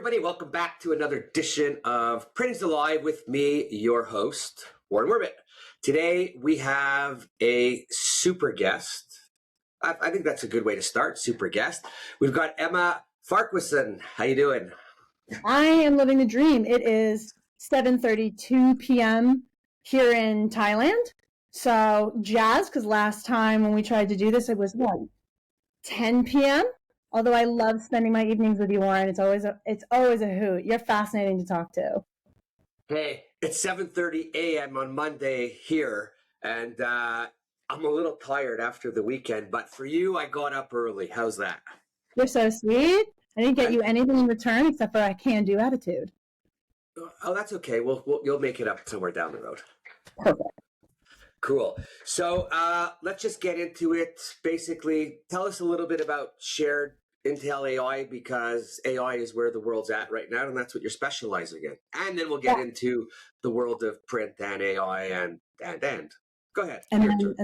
everybody. Welcome back to another edition of Printings Alive with me, your host, Warren Werbitt. Today, we have a super guest. I think that's a good way to start, super guest. We've got Emma Farquharson. How you doing? I am living the dream. It is 7:32 p.m. here in Thailand. So jazzed, because last time when we tried to do this, it was what, 10 p.m.? Although I love spending my evenings with you, Warren. It's always a hoot. You're fascinating to talk to. Hey, it's 7:30 a.m. on Monday here, and I'm a little tired after the weekend, but for you, I got up early. How's that? You're so sweet. I didn't get you anything in return except for a can-do attitude. Oh, that's okay. You'll make it up somewhere down the road. Perfect. Cool. So let's just get into it. Basically, tell us a little bit about shared Intel AI, because AI is where the world's at right now, and that's what you're specializing in. And then we'll get into the world of print and AI and. Go ahead. And then.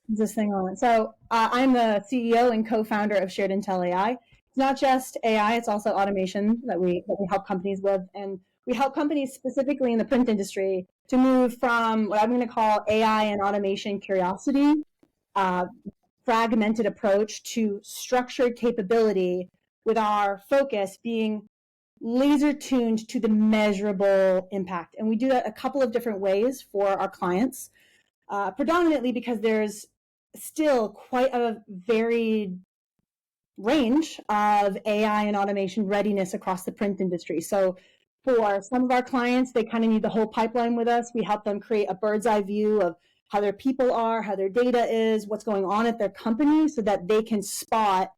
This thing on. So I'm the CEO and co-founder of Shared Intel AI. It's not just AI, it's also automation that we help companies with. And we help companies specifically in the print industry to move from what I'm going to call AI and automation curiosity, fragmented approach, to structured capability, with our focus being laser tuned to the measurable impact. And we do that a couple of different ways for our clients, predominantly because there's still quite a varied range of AI and automation readiness across the print industry. So for some of our clients, they kind of need the whole pipeline with us. We help them create a bird's eye view of how their people are, how their data is, what's going on at their company, so that they can spot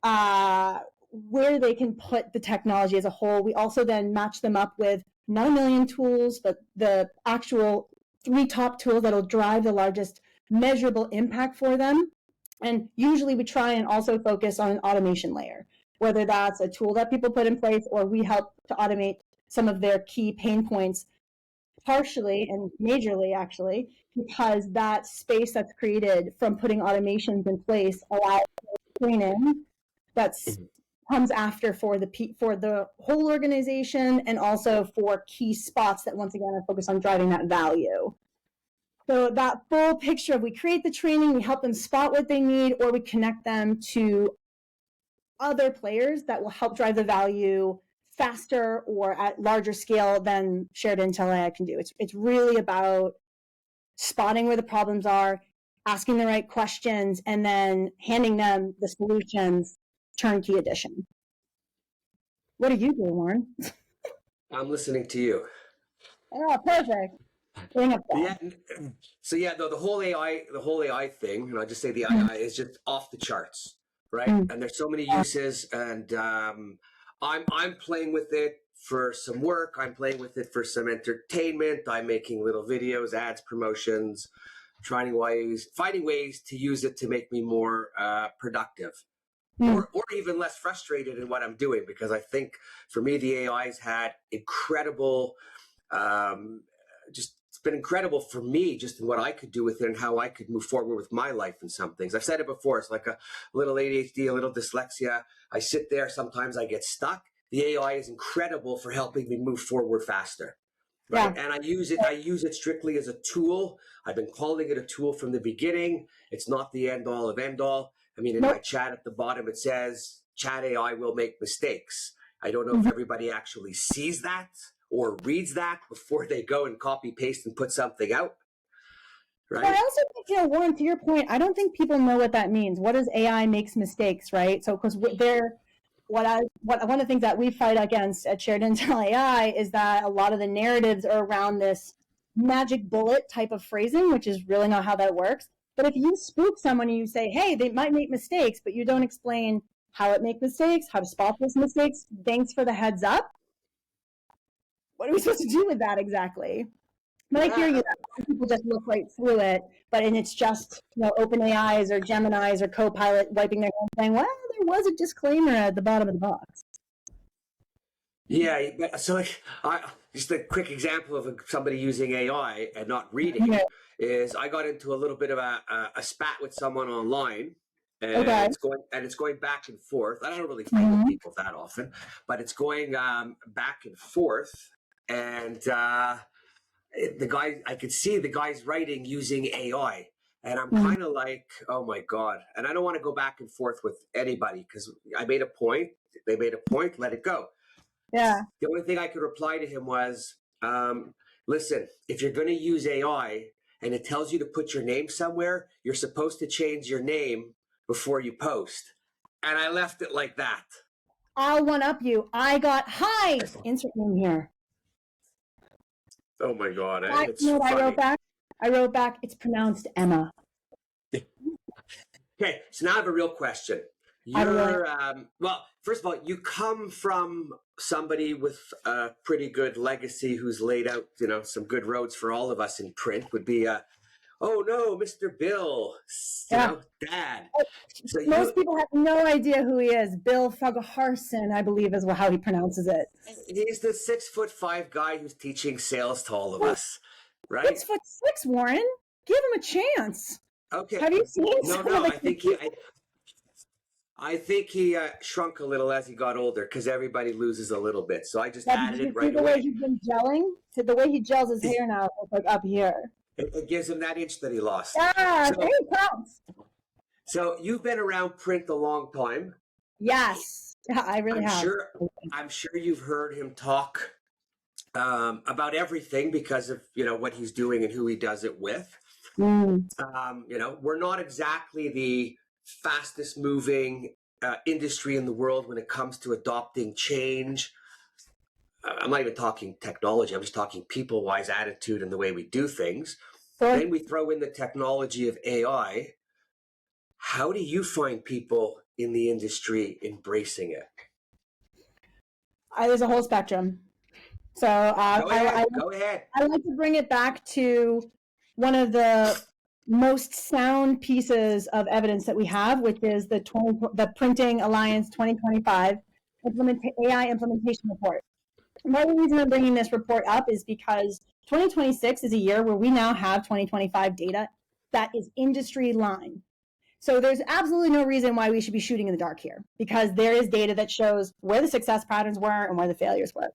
where they can put the technology as a whole. We also then match them up with not a million tools, but the actual 3 top tools that'll drive the largest measurable impact for them. And usually we try and also focus on an automation layer, whether that's a tool that people put in place or we help to automate some of their key pain points, partially and majorly actually, because that space that's created from putting automations in place allows training that's comes after for the whole organization, and also for key spots that once again are focused on driving that value. So that full picture of, we create the training, we help them spot what they need, or we connect them to other players that will help drive the value faster or at larger scale than Shared Intel AI can do. It's really about spotting where the problems are, asking the right questions, and then handing them the solutions, turnkey edition. What are you doing, Warren? I'm listening to you. Oh, perfect. The whole AI thing, and I'll just say the AI is just off the charts, right? And there's so many uses, and I'm playing with it for some work. I'm playing with it for some entertainment. I'm making little videos, ads, promotions, finding ways to use it to make me more productive, or even less frustrated in what I'm doing. Because I think for me, the AI's had incredible, it's been incredible for me just in what I could do with it and how I could move forward with my life in some things. I've said it before, it's like a little ADHD, a little dyslexia. I sit there, sometimes I get stuck. The AI is incredible for helping me move forward faster. Right? Yeah. And I use it strictly as a tool. I've been calling it a tool from the beginning. It's not the end all of end all. I mean, in my chat at the bottom, it says, chat AI will make mistakes. I don't know if everybody actually sees that or reads that before they go and copy, paste, and put something out. Right? But I also think, Warren, to your point, I don't think people know what that means. What does AI makes mistakes, right? So, because one of the things that we fight against at Shared Intel AI is that a lot of the narratives are around this magic bullet type of phrasing, which is really not how that works. But if you spook someone and you say, hey, they might make mistakes, but you don't explain how it makes mistakes, how to spot those mistakes, thanks for the heads up. What are we supposed to do with that exactly? But I hear you that people just look right through it, and it's just OpenAI's or Gemini's or Copilot wiping their hands saying, well, there was a disclaimer at the bottom of the box. Yeah, so just a quick example of somebody using AI and not reading is I got into a little bit of a spat with someone online, and Okay. it's going back and forth. I don't really fight with people that often, but it's going back and forth, and the guy, I could see the guy's writing using AI. And I'm kind of like, oh my God. And I don't want to go back and forth with anybody because I made a point. They made a point, let it go. Yeah. The only thing I could reply to him was, listen, if you're going to use AI and it tells you to put your name somewhere, you're supposed to change your name before you post. And I left it like that. I'll one up you. I got, hi, insert name here. Oh my God. You know what I wrote back? I wrote back, it's pronounced Emma. Okay, so now I have a real question. You're, well, first of all, you come from somebody with a pretty good legacy who's laid out, you know, some good roads for all of us in print. Would be, oh no, Mr. Bill, you know, Dad. So most people have no idea who he is. Bill Farquharson, I believe, is how he pronounces it. He's the 6'5" guy who's teaching sales to all of us, right? 6'6", Warren. Give him a chance. Okay. Have you seen? No. I think he shrunk a little as he got older because everybody loses a little bit. So I just added it right away. The way he's been gelling, the way he gels his hair now, it's like up here. It gives him that inch that he lost. Yeah, so, he counts. So you've been around print a long time. Yes, I really have. I'm sure you've heard him talk about everything because of, you know, what he's doing and who he does it with. You know, we're not exactly the fastest moving industry in the world when it comes to adopting change. I'm not even talking technology. I'm just talking people-wise attitude and the way we do things. Then we throw in the technology of AI. How do you find people in the industry embracing it? There's a whole spectrum. So go ahead. I like to bring it back to one of the most sound pieces of evidence that we have, which is the Printing Alliance 2025 AI implementation report. And the reason I'm bringing this report up is because 2026 is a year where we now have 2025 data that is industry line. So there's absolutely no reason why we should be shooting in the dark here, because there is data that shows where the success patterns were and where the failures were.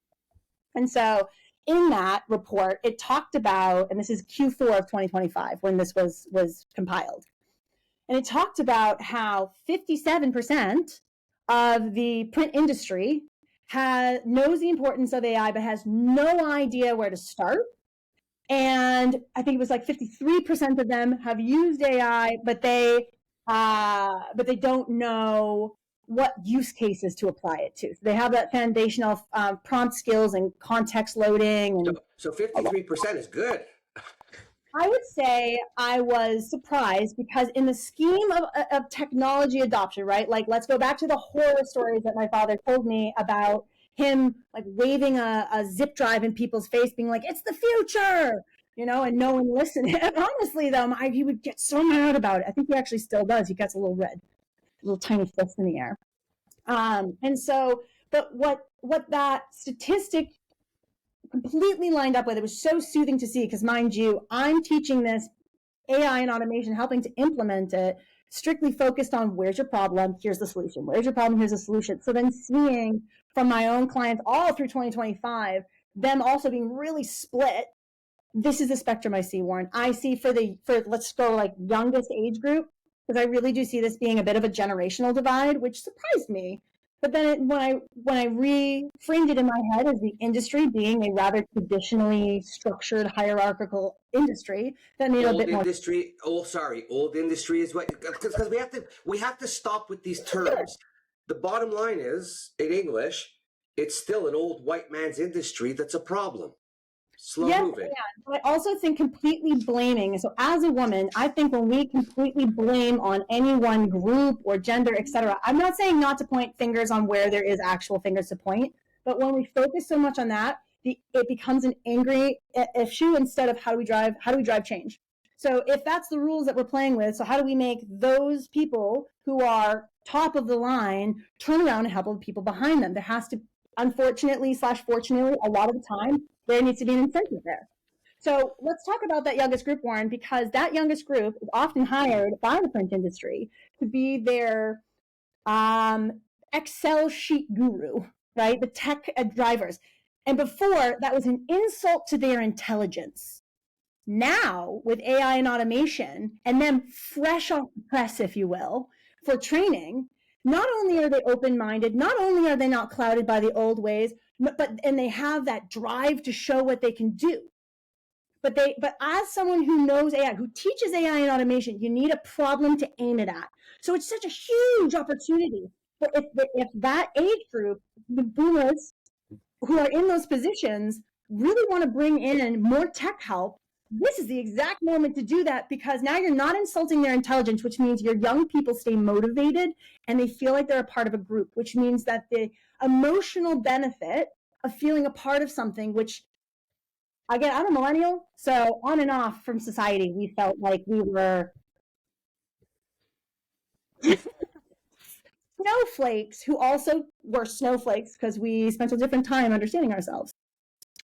And so in that report, it talked about, and this is Q4 of 2025 when this was compiled, and it talked about how 57% of the print industry knows the importance of AI, but has no idea where to start. And I think it was like 53% of them have used AI, but they don't know what use cases to apply it to. So they have that foundational prompt skills and context loading. And so 53% is good. I would say I was surprised because in the scheme of technology adoption, right? Like, let's go back to the horror stories that my father told me about him like waving a zip drive in people's face, being like, it's the future, you know, and no one listened. And honestly, though, he would get so mad about it. I think he actually still does. He gets a little red, little tiny fist in the air. And so, but what that statistic completely lined up with, it was so soothing to see, because mind you, I'm teaching this AI and automation, helping to implement it, strictly focused on where's your problem, here's the solution. Where's your problem, here's the solution. So then seeing from my own clients all through 2025, them also being really split. This is the spectrum I see, Warren. I see for let's go like youngest age group, because I really do see this being a bit of a generational divide, which surprised me. But then when I reframed it in my head as the industry being a rather traditionally structured hierarchical industry, that made a bit more. Old industry is what, because we have to stop with these terms. The bottom line is, in English, it's still an old white man's industry that's a problem. Slow moving. But I also think completely blaming. So as a woman, I think when we completely blame on any one group or gender, etc., I'm not saying not to point fingers on where there is actual fingers to point, but when we focus so much on that, it becomes an angry issue instead of how do we drive change. So if that's the rules that we're playing with, so how do we make those people who are top of the line turn around and help the people behind them? There has to, unfortunately / fortunately, a lot of the time, there needs to be an incentive there. So let's talk about that youngest group, Warren, because that youngest group is often hired by the print industry to be their Excel sheet guru, right? The tech drivers. And before, that was an insult to their intelligence. Now, with AI and automation, and them fresh off the press, if you will, for training, not only are they open-minded, not only are they not clouded by the old ways, and they have that drive to show what they can do. But as someone who knows AI, who teaches AI and automation, you need a problem to aim it at. So it's such a huge opportunity. But if that age group, the boomers who are in those positions, really want to bring in more tech help, this is the exact moment to do that, because now you're not insulting their intelligence, which means your young people stay motivated and they feel like they're a part of a group, which means that the emotional benefit of feeling a part of something, which, again, I'm a millennial, so on and off from society, we felt like we were snowflakes who also were snowflakes because we spent a different time understanding ourselves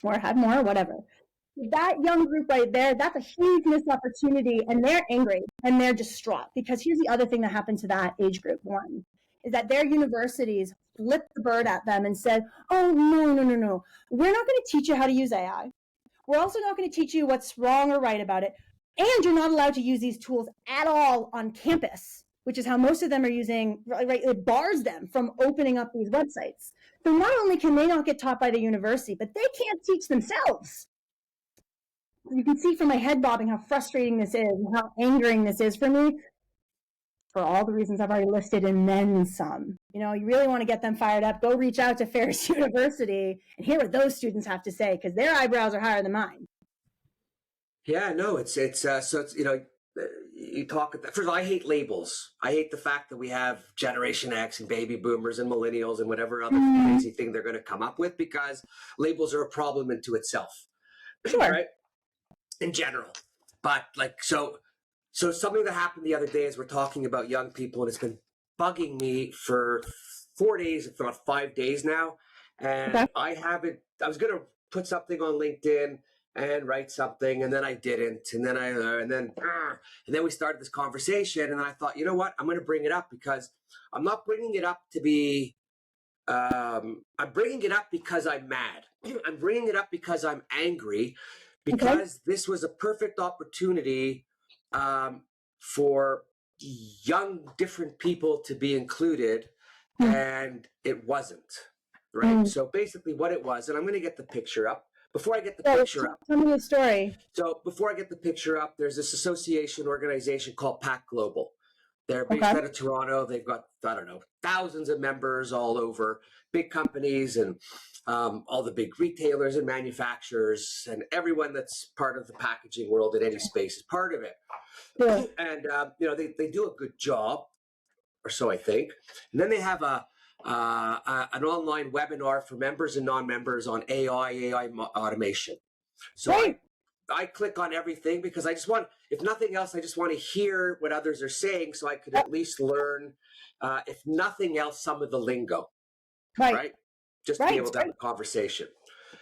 or had more, or whatever. That young group right there, that's a huge missed opportunity, and they're angry and they're distraught, because here's the other thing that happened to that age group. One is that their universities flipped the bird at them and said, oh, no, we're not going to teach you how to use AI. We're also not going to teach you what's wrong or right about it. And you're not allowed to use these tools at all on campus, which is how most of them are using, right? It bars them from opening up these websites. So not only can they not get taught by the university, but they can't teach themselves. You can see from my head bobbing how frustrating this is and how angering this is for me, for all the reasons I've already listed and then some. You know, you really want to get them fired up, go reach out to Ferris University and hear what those students have to say, because their eyebrows are higher than mine. Yeah, no, so it's, you know, you talk, first of all, I hate labels. I hate the fact that we have Generation X and baby boomers and millennials and whatever other crazy thing they're going to come up with, because labels are a problem into itself. Sure. Right? In general. But like, so something that happened the other day is we're talking about young people, and it's been bugging me for 4 days, if not 5 days now. And okay. I was going to put something on LinkedIn and write something, and then I didn't. And then we started this conversation, and then I thought, you know what? I'm going to bring it up, because I'm not bringing it up to be, I'm bringing it up because I'm mad. I'm bringing it up because I'm angry, because this was a perfect opportunity for young, different people to be included, and it wasn't, right? So basically what it was, and I'm going to get the picture up. Before I get the picture up. Tell me the story. So before I get the picture up, there's this association organization called PAC Global. They're based out of Toronto. They've got, I don't know, thousands of members all over, big companies and all the big retailers and manufacturers, and everyone that's part of the packaging world in any space is part of it. Yeah. And, you know, they do a good job, or so I think. And then they have an online webinar for members and non-members on AI automation. So I click on everything, because I just want, if nothing else, I just want to hear what others are saying, so I could at least learn, if nothing else, some of the lingo, right? Just to be able to have a conversation.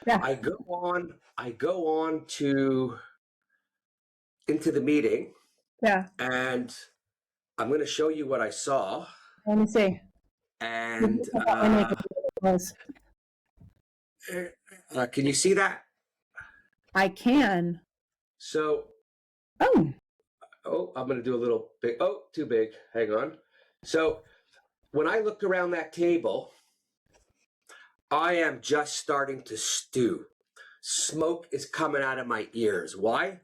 Yeah. I go on into the meeting. Yeah. And I'm going to show you what I saw. Let me see. And can you see that? I can. So, I'm going to do a little big. Oh, too big. Hang on. So, when I looked around that table, I am just starting to stew. Smoke is coming out of my ears. Why?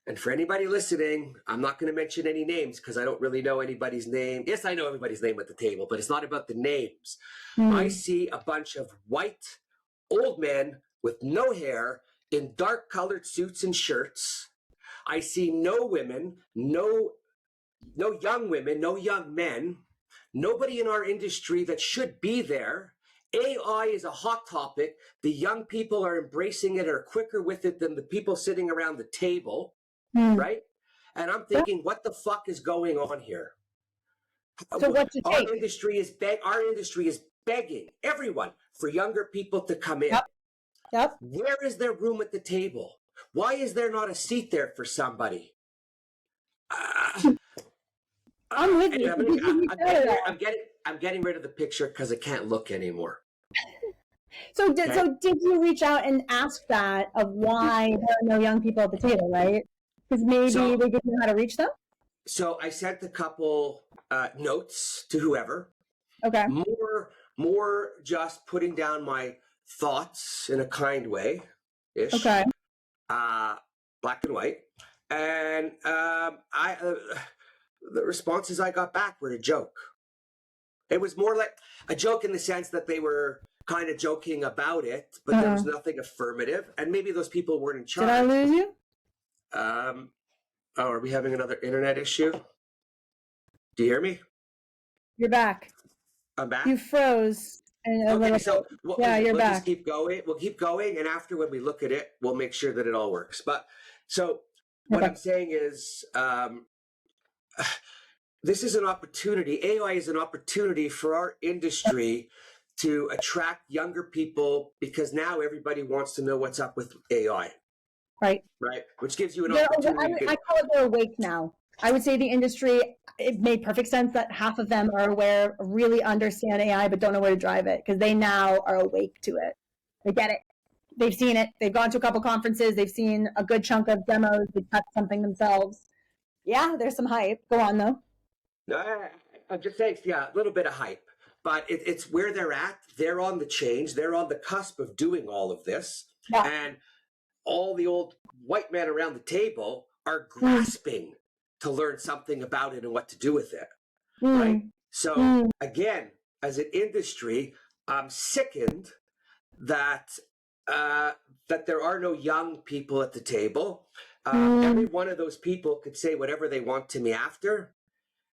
And for anybody listening, I'm not going to mention any names, because I don't really know anybody's name. Yes, I know everybody's name at the table, but it's not about the names. I see a bunch of white, old men with no hair in dark colored suits and shirts. I see no women, no young women, no young men, nobody in our industry that should be there. AI is a hot topic. The young people are embracing it, are quicker with it than the people sitting around the table. Right? And I'm thinking, what the fuck is going on here? So what you our industry is begging everyone for younger people to come in. Yep. Where is there room at the table? Why is there not a seat there for somebody? I'm with you. I'm getting rid of the picture because I can't look anymore. So did you reach out and ask that of why there are no young people at the table, right? Because maybe they didn't know how to reach them? So I sent a couple notes to whoever. Okay. More just putting down my thoughts in a kind way, ish. Okay. Black and white. And the responses I got back were a joke. It was more like a joke in the sense that they were kind of joking about it, but there was nothing affirmative. And maybe those people weren't in charge. Did I lose you? Are we having another internet issue? Do you hear me? You're back. I'm back. You froze. Okay, so you're we'll back. just keep going. We'll keep going, and after when we look at it, we'll make sure that it all works. But so what I'm saying is, this is an opportunity. AI is an opportunity for our industry to attract younger people because now everybody wants to know what's up with AI. Right. Right. Which gives you an opportunity. I call it they're awake now. I would say the industry, it made perfect sense that half of them are aware, really understand AI, but don't know where to drive it because they now are awake to it. They get it. They've seen it. They've gone to a couple conferences. They've seen a good chunk of demos. They've touched something themselves. Yeah, there's some hype. Go on, though. No, I'm just saying, yeah, a little bit of hype. But it's where they're at. They're on the change. They're on the cusp of doing all of this. Yeah. And all the old white men around the table are grasping to learn something about it and what to do with it. Right? So again, as an industry, I'm sickened that that there are no young people at the table. Every one of those people could say whatever they want to me after.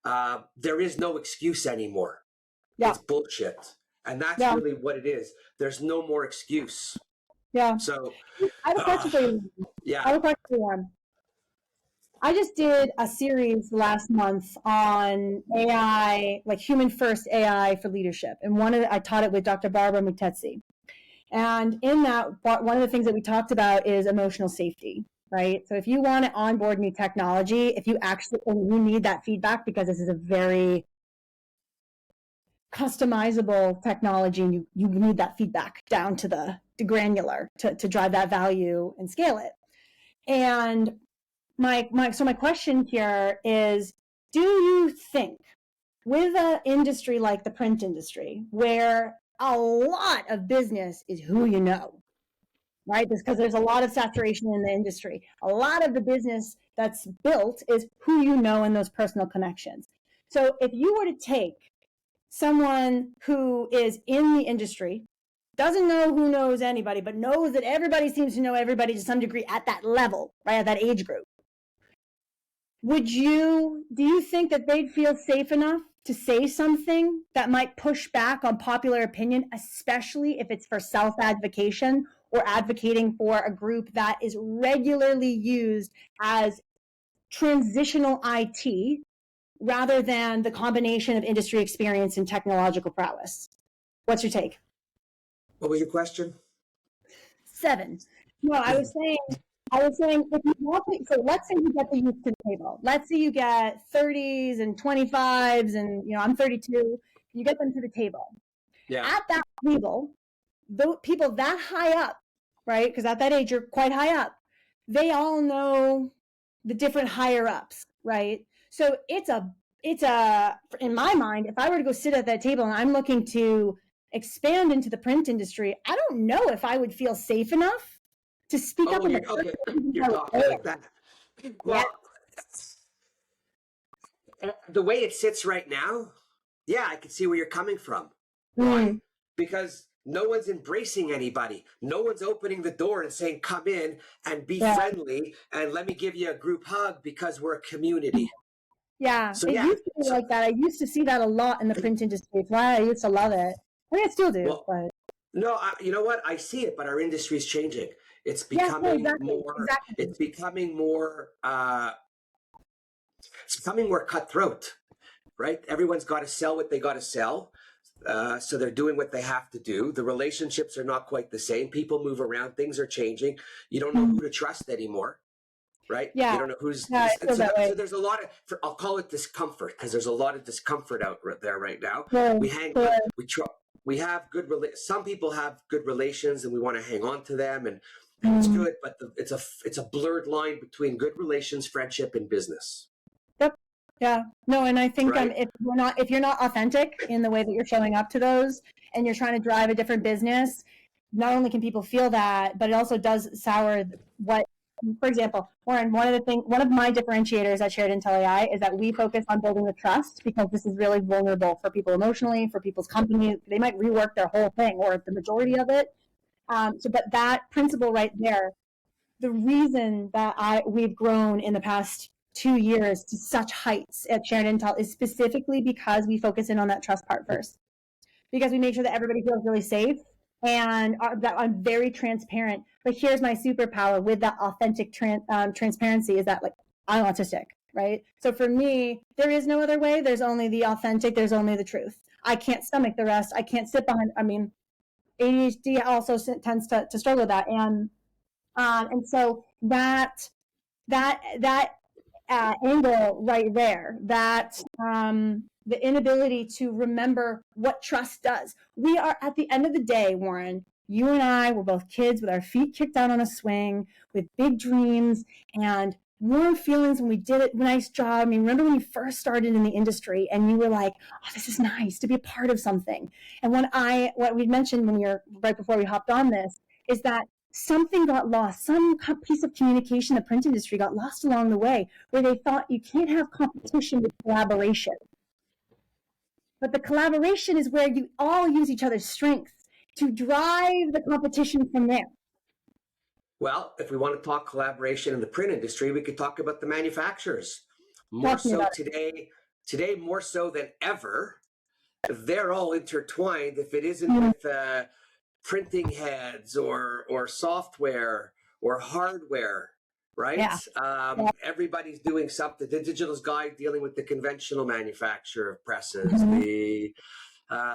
There is no excuse anymore. Yeah. It's bullshit. And that's really what it is. There's no more excuse. Yeah. So I have a question for you. Yeah. I have a question for you. I just did a series last month on AI, like human first AI for leadership. And I taught it with Dr. Barbara Mutesi. And in that, one of the things that we talked about is emotional safety, right? So if you want to onboard new technology, if you need that feedback because this is a very customizable technology and you need that feedback down to the granular to drive that value and scale it. And my question here is, do you think with an industry like the print industry, where a lot of business is who you know, right? Because there's a lot of saturation in the industry. A lot of the business that's built is who you know and those personal connections. So if you were to take someone who is in the industry, doesn't know who knows anybody, but knows that everybody seems to know everybody to some degree at that level, right, at that age group, do you think that they'd feel safe enough to say something that might push back on popular opinion, especially if it's for self-advocation or advocating for a group that is regularly used as transitional IT rather than the combination of industry experience and technological prowess? What's your take? What was your question? 7. No, I was saying if you want to, so let's say you get the youth to the table. Let's say you get 30s and 25s and I'm 32. You get them to the table. Yeah. At that table, the people that high up, right? Because at that age you're quite high up. They all know the different higher ups, right? So it's in my mind, if I were to go sit at that table and I'm looking to expand into the print industry, I don't know if I would feel safe enough to speak up. You're talking like that. Well, the way it sits right now, yeah, I can see where you're coming from. Why? Because no one's embracing anybody. No one's opening the door and saying, come in and be friendly and let me give you a group hug because we're a community. Yeah, so, it used to be like that. I used to see that a lot in the print industry. It's why I used to love it. I mean, I still do. Well, but no, you know what? I see it, but our industry is changing. It's becoming more. It's becoming more. It's becoming more cutthroat, right? Everyone's got to sell what they got to sell. So they're doing what they have to do. The relationships are not quite the same. People move around. Things are changing. You don't know who to trust anymore, right? Yeah. You don't know who's. Yeah, I feel that way. So there's a lot of. I'll call it discomfort, because there's a lot of discomfort out there right now. Sure, We hang. sure. We have good. Some people have good relations, and we want to hang on to them, and it's good. But it's a blurred line between good relations, friendship, and business. Yep. Yeah. No, and I think Right. if you're not authentic in the way that you're showing up to those, and you're trying to drive a different business, not only can people feel that, but it also does sour what. For example, Warren, one of my differentiators at Shared Intel AI is that we focus on building the trust, because this is really vulnerable for people emotionally, for people's companies. They might rework their whole thing or the majority of it. But that principle right there, the reason that we've grown in the past 2 years to such heights at Shared Intel is specifically because we focus in on that trust part first, because we make sure that everybody feels really safe, and that I'm very transparent. But here's my superpower with that authentic transparency, is that, like, I'm autistic, right? So for me, there is no other way. There's only the authentic. There's only the truth. I can't stomach the rest. I can't sit behind. I mean, ADHD also tends to struggle with that, and so that angle right there, that the inability to remember what trust does. We are, at the end of the day, Warren, you and I were both kids with our feet kicked out on a swing, with big dreams and warm feelings when we did a nice job. I mean, remember when you first started in the industry and you were like, oh, this is nice to be a part of something. And what we mentioned when we were right before we hopped on this is that something got lost. Some piece of communication in the print industry got lost along the way, where they thought you can't have competition with collaboration. But the collaboration is where you all use each other's strengths to drive the competition from there. Well, if we want to talk collaboration in the print industry, we could talk about the manufacturers. More so today, more so than ever, they're all intertwined. If it isn't with printing heads or software or hardware, right? Yeah. Everybody's doing something. The digital's guy dealing with the conventional manufacture of presses, the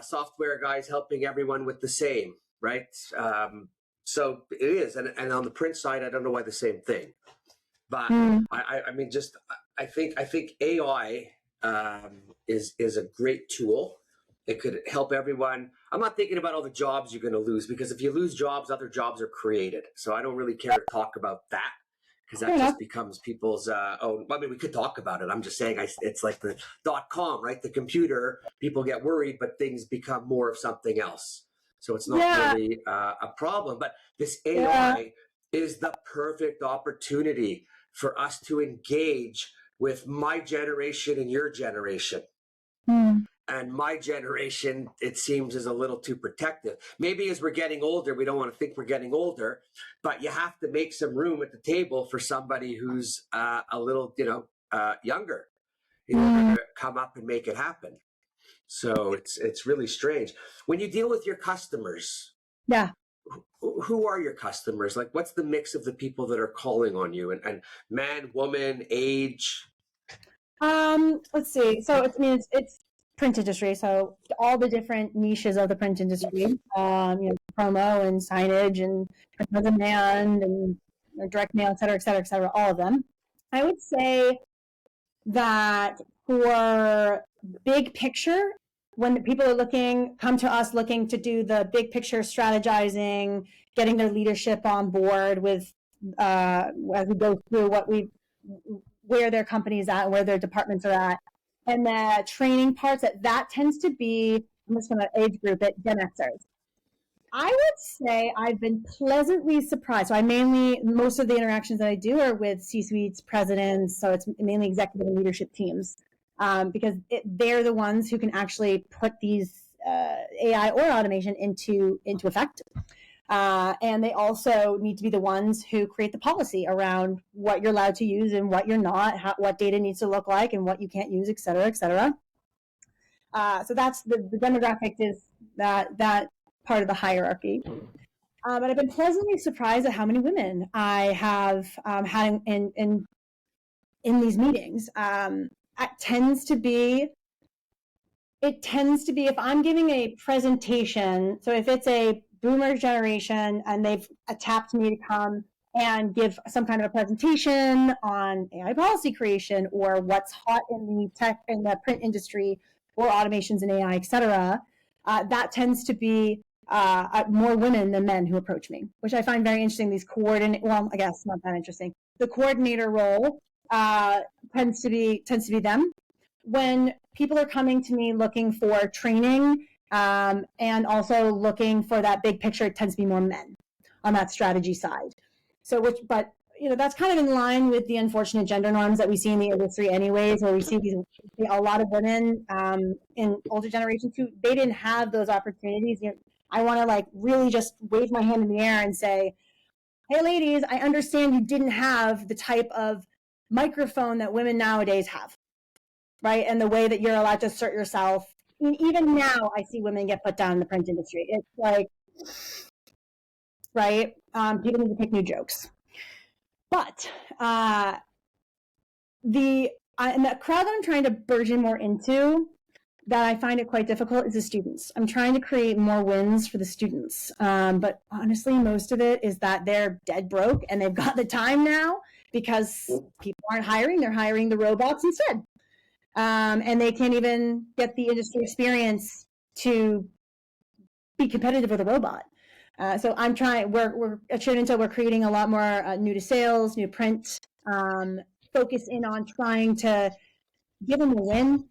software guys helping everyone with the same, right? So it is, and on the print side, I don't know why the same thing, but I mean, just I think AI is a great tool. It could help everyone. I'm not thinking about all the jobs you're going to lose, because if you lose jobs, other jobs are created. So I don't really care to talk about that, because that just becomes people's own. I mean, we could talk about it. I'm just saying it's like the .com, right? The computer, people get worried, but things become more of something else. So it's not really a problem. But this AI is the perfect opportunity for us to engage with my generation and your generation. And my generation, it seems, is a little too protective. Maybe as we're getting older, we don't want to think we're getting older, but you have to make some room at the table for somebody who's a little, younger, in order to come up and make it happen. So it's really strange. When you deal with your customers, who are your customers? Like, what's the mix of the people that are calling on you, and man, woman, age? Let's see. So it's print industry, so all the different niches of the print industry, promo and signage and print on demand and direct mail, et cetera, all of them. I would say that for big picture, when people are come to us looking to do the big picture strategizing, getting their leadership on board with as we go through where their company's at and where their departments are at, and the training parts, that tends to be, I'm just going to age group it, Gen Xers. I would say I've been pleasantly surprised. So most of the interactions that I do are with C-suites, presidents, so it's mainly executive and leadership teams, because they're the ones who can actually put these AI or automation into effect. And they also need to be the ones who create the policy around what you're allowed to use and what you're not, what data needs to look like and what you can't use, et cetera, et cetera. So that's the demographic is that part of the hierarchy. But I've been pleasantly surprised at how many women I have had in these meetings. It tends to be it tends to be, if I'm giving a presentation, so if it's a boomer generation and they've tapped me to come and give some kind of a presentation on AI policy creation or what's hot in the tech in the print industry or automations in AI, et cetera, that tends to be more women than men who approach me, which I find very interesting. These well, I guess not that interesting. The coordinator role tends to be them. When people are coming to me looking for training and also looking for that big picture, it tends to be more men on that strategy side. So, but that's kind of in line with the unfortunate gender norms that we see in the industry, anyways, where we see a lot of women in older generations who they didn't have those opportunities. I want to really just wave my hand in the air and say, hey, ladies, I understand you didn't have the type of microphone that women nowadays have. Right, and the way that you're allowed to assert yourself. I mean, even now, I see women get put down in the print industry. It's like, right, people need to pick new jokes. But and the crowd that I'm trying to burgeon more into, that I find it quite difficult, is the students. I'm trying to create more wins for the students. But honestly, most of it is that they're dead broke and they've got the time now because people aren't hiring. They're hiring the robots instead. And they can't even get the industry experience to be competitive with a robot. So I'm trying, we're at Trinity, we're creating a lot more new to sales, new print, focus in on trying to give them a win,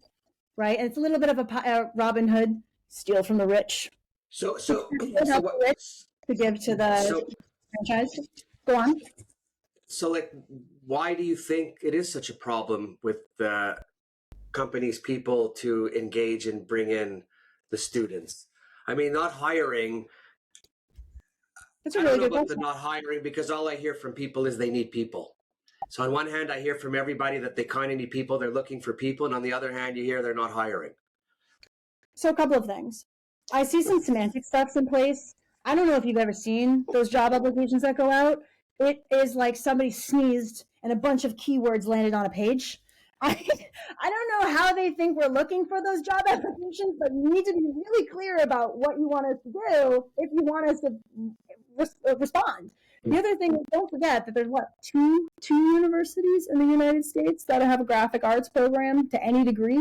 right? And it's a little bit of a Robin Hood, steal from the rich. So help the rich to give to the franchise. Go on. So why do you think it is such a problem with the companies, people to engage and bring in the students? I mean, not hiring. That's a really good question. Not hiring, because all I hear from people is they need people. So on one hand, I hear from everybody that they kind of need people. They're looking for people. And on the other hand, you hear they're not hiring. So a couple of things. I see some semantic stuffs in place. I don't know if you've ever seen those job applications that go out. It is like somebody sneezed and a bunch of keywords landed on a page. I don't know how they think we're looking for those job applications, but you need to be really clear about what you want us to do if you want us to respond. The other thing is, don't forget that there's two universities in the United States that have a graphic arts program to any degree.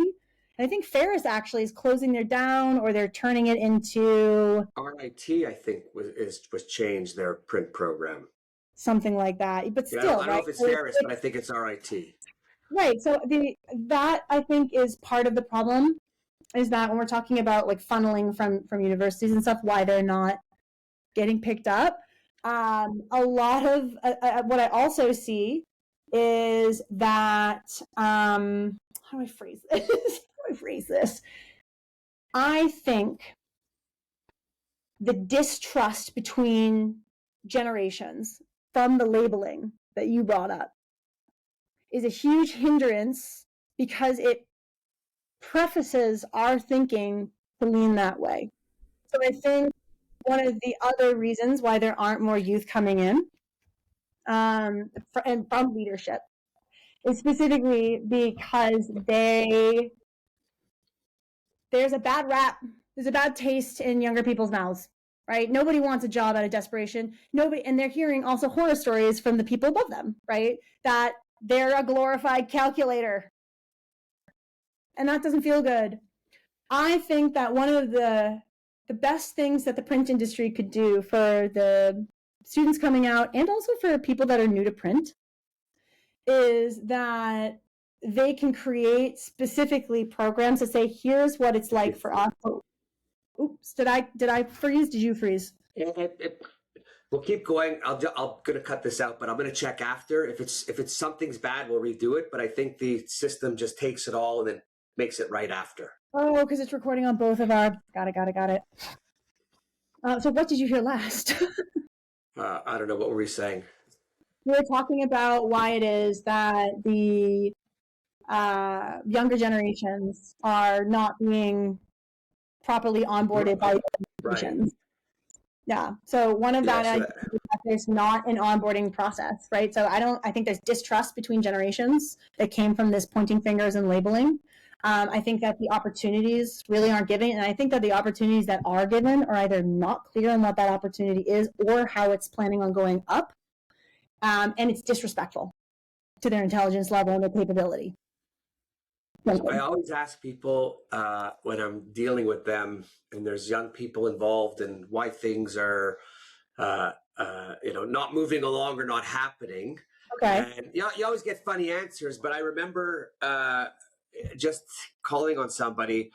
And I think Ferris actually is closing their down, or they're turning it into RIT. I think was changed their print program, something like that. But still, I don't know if it's Ferris, but I think it's RIT. Right. So that I think is part of the problem, is that when we're talking about funneling from universities and stuff, why they're not getting picked up. A lot of what I also see is that how do I phrase this? I think the distrust between generations from the labeling that you brought up is a huge hindrance, because it prefaces our thinking to lean that way. So I think one of the other reasons why there aren't more youth coming in and from leadership is specifically because there's a bad rap, there's a bad taste in younger people's mouths, right? Nobody wants a job out of desperation. And they're hearing also horror stories from the people above them, right? That they're a glorified calculator. And that doesn't feel good. I think that one of the best things that the print industry could do for the students coming out, and also for people that are new to print, is that they can create specifically programs to say, here's what it's like for us. Oops, did I freeze? Did you freeze? We'll keep going. I'm going to cut this out, but I'm going to check after. If it's something's bad, we'll redo it. But I think the system just takes it all and then makes it right after. Oh, because it's recording on both of our. Got it. So what did you hear last? I don't know. What were we saying? We were talking about why it is that the younger generations are not being properly onboarded by institutions. Right. Yeah. So one of that is that there's not an onboarding process, right? So I think there's distrust between generations that came from this pointing fingers and labeling. I think that the opportunities really aren't given. And I think that the opportunities that are given are either not clear on what that opportunity is or how it's planning on going up. And it's disrespectful to their intelligence level and their capability. So I always ask people when I'm dealing with them and there's young people involved and why things are, not moving along or not happening. Okay. And you always get funny answers, but I remember just calling on somebody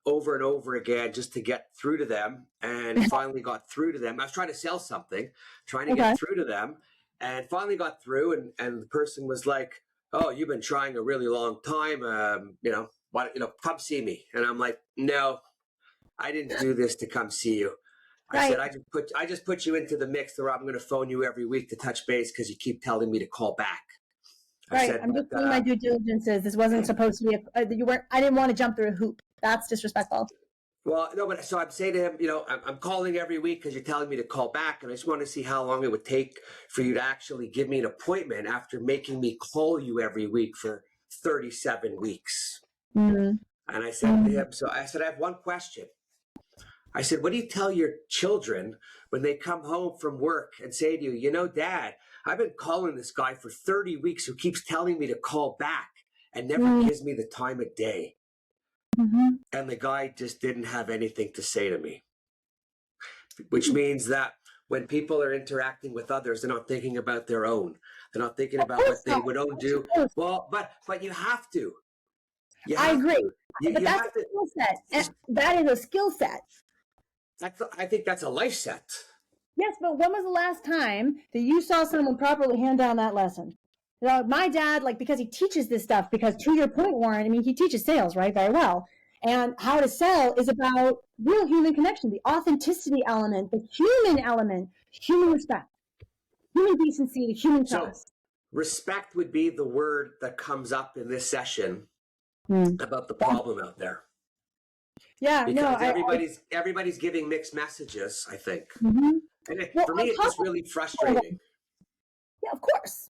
over and over again just to get through to them, and finally got through to them. I was trying to sell something, trying to get through to them, and finally got through, and the person was like, "Oh, you've been trying a really long time. Come see me." And I'm like, "No, I didn't do this to come see you. I said I just put you into the mix where I'm going to phone you every week to touch base because you keep telling me to call back." I'm just doing my due diligences. This wasn't supposed to be. I didn't want to jump through a hoop. That's disrespectful. Well, no, but so I'm saying to him, I'm calling every week because you're telling me to call back, and I just want to see how long it would take for you to actually give me an appointment after making me call you every week for 37 weeks. Mm-hmm. And I said to him, I have one question. I said, what do you tell your children when they come home from work and say to you, Dad, I've been calling this guy for 30 weeks who keeps telling me to call back and never gives me the time of day. Mm-hmm. And the guy just didn't have anything to say to me, which means that when people are interacting with others, they're not thinking about their own. They're not thinking about what they would own do. Well, but you have to. I agree. But that's a skill set. And that is a skill set. I think that's a life set. Yes, but when was the last time that you saw someone properly hand down that lesson? My dad, because he teaches this stuff, because to your point, Warren, I mean, he teaches sales, right, very well. And how to sell is about real human connection, the authenticity element, the human element, human respect, human decency, the human trust. So respect would be the word that comes up in this session about the problem out there. Yeah, because everybody's giving mixed messages, I think. Mm-hmm. And for me, it's just really frustrating. Yeah, of course.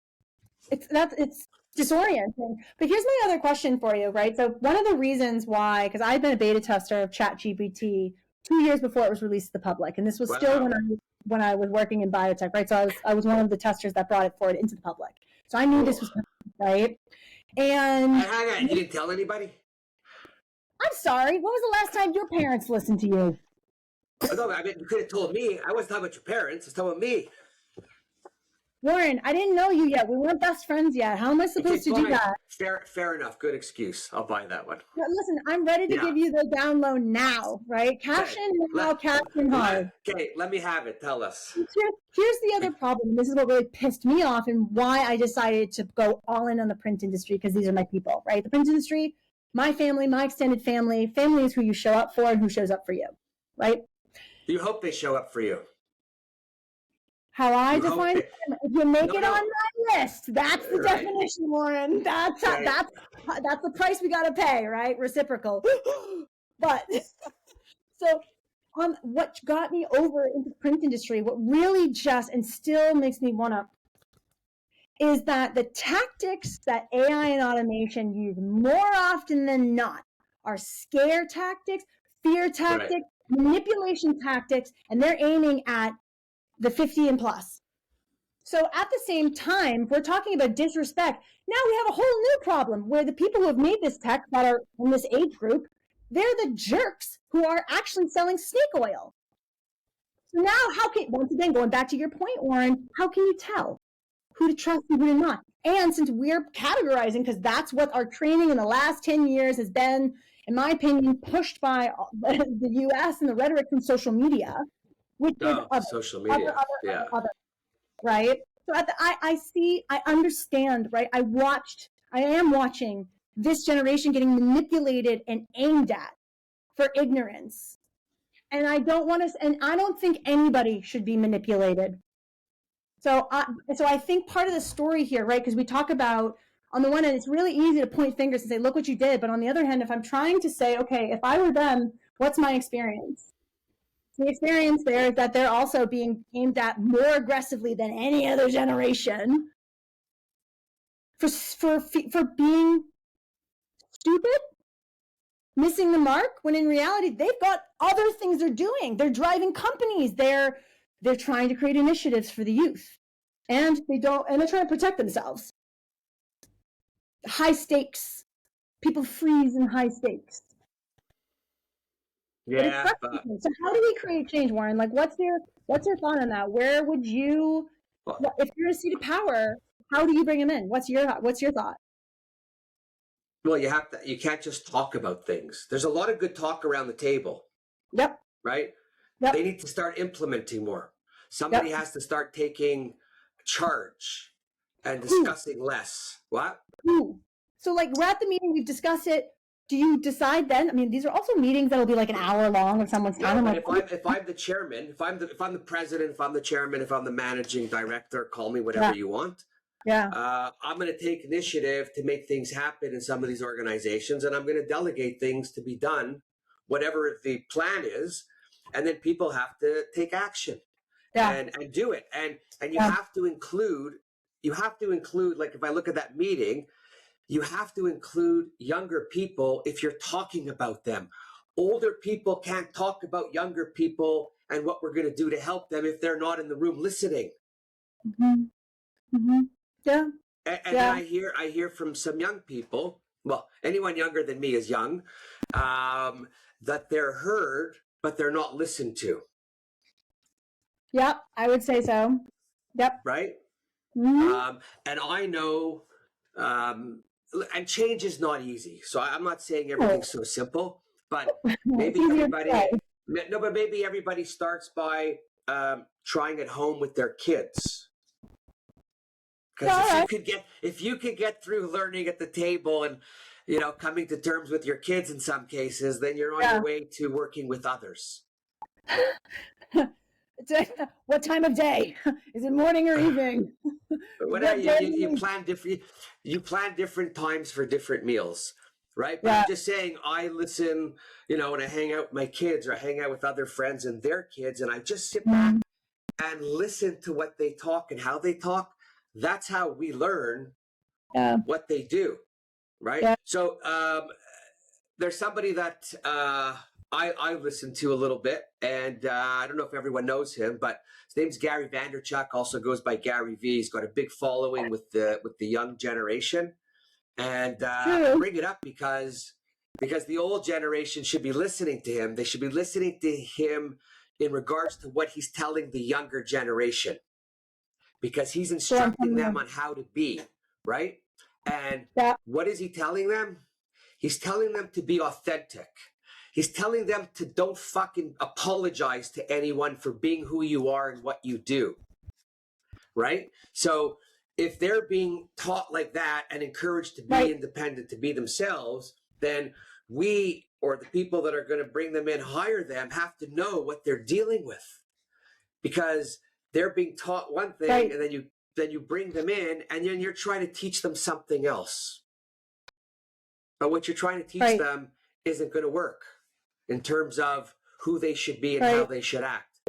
It's disorienting. But here's my other question for you, right? So one of the reasons why, because I've been a beta tester of ChatGPT 2 years before it was released to the public, and this was still when I was working in biotech, right? So I was one of the testers that brought it forward into the public. So I knew this was right. And hang on, you didn't tell anybody? I'm sorry. When was the last time your parents listened to you? No, I mean, you could have told me. I wasn't talking about your parents. I was talking about me. Warren, I didn't know you yet. We weren't best friends yet. How am I supposed to do that? Fair enough. Good excuse. I'll buy that one. But listen, I'm ready to give you the down low now, right? Cash in now, cash in hard. Okay, let me have it. Tell us. Here's the other problem. This is what really pissed me off and why I decided to go all in on the print industry, because these are my people, right? The print industry, my family, my extended family. Family is who you show up for and who shows up for you, right? You hope they show up for you. How I define it, if you make it on my list, that's the definition, Warren. That's the price we got to pay, right? Reciprocal. But so what got me over into the print industry, what really just and still makes me want to, is that the tactics that AI and automation use more often than not are scare tactics, fear tactics, manipulation tactics, and they're aiming at the 50 and plus. So at the same time, we're talking about disrespect. Now we have a whole new problem where the people who have made this tech that are in this age group, they're the jerks who are actually selling snake oil. So now once again, going back to your point, Warren, how can you tell who to trust and who to not? And since we're categorizing, because that's what our training in the last 10 years has been, in my opinion, pushed by the US and the rhetoric from social media, which is social media, right? So I understand, right? I am watching this generation getting manipulated and aimed at for ignorance. And I don't think anybody should be manipulated. So I think part of the story here, right? Because we talk about, on the one hand, it's really easy to point fingers and say, look what you did. But on the other hand, if I'm trying to say, okay, if I were them, what's my experience? The experience there is that they're also being aimed at more aggressively than any other generation for being stupid missing the mark, when in reality they've got other things they're doing. They're driving companies. They're trying to create initiatives for the youth, and they're trying to protect themselves. High stakes. People freeze in high stakes. Yeah. So how do we create change, Warren? Like, what's your thought on that? Where would you, if you're in a seat of power, how do you bring them in? What's your thought? Well, you can't just talk about things. There's a lot of good talk around the table. Yep. Right? Yep. They need to start implementing more. Somebody has to start taking charge and discussing less. What? So, like, we're at the meeting, we've discussed it. Do you decide then? I mean, these are also meetings that'll be like an hour long of someone's time. No, but if I'm the chairman, if I'm the president, if I'm the chairman, if I'm the managing director, call me whatever you want. Yeah. I'm going to take initiative to make things happen in some of these organizations, and I'm going to delegate things to be done, whatever the plan is, and then people have to take action and do it. And you have to include, like, if I look at that meeting, you have to include younger people if you're talking about them. Older people can't talk about younger people and what we're going to do to help them if they're not in the room listening. Mm-hmm. Mm-hmm. Yeah. And I hear from some young people, well, anyone younger than me is young, that they're heard, but they're not listened to. Yep, I would say so. Yep. Right? Mm-hmm. And I know, and change is not easy. So I'm not saying everything's so simple, but maybe everybody starts by trying at home with their kids. Because if you could get through learning at the table and, coming to terms with your kids in some cases, then you're on your way to working with others. What time of day? Is it morning or evening? You plan different times for different meals, right? But I'm just saying, I listen, when I hang out with my kids or I hang out with other friends and their kids, and I just sit back and listen to what they talk and how they talk. That's how we learn what they do, right? Yeah. So there's somebody that I listen to a little bit, and I don't know if everyone knows him, but his name's Gary Vaynerchuk, also goes by Gary V. He's got a big following with the young generation, and I bring it up because the old generation should be listening to him. They should be listening to him in regards to what he's telling the younger generation, because he's instructing them on how to be, right? And what is he telling them? He's telling them to be authentic. He's telling them to don't fucking apologize to anyone for being who you are and what you do, right? So if they're being taught like that and encouraged to be independent, to be themselves, then we, or the people that are going to bring them in, hire them, have to know what they're dealing with, because they're being taught one thing, and then you bring them in, and then you're trying to teach them something else. But what you're trying to teach them isn't going to work in terms of who they should be and how they should act,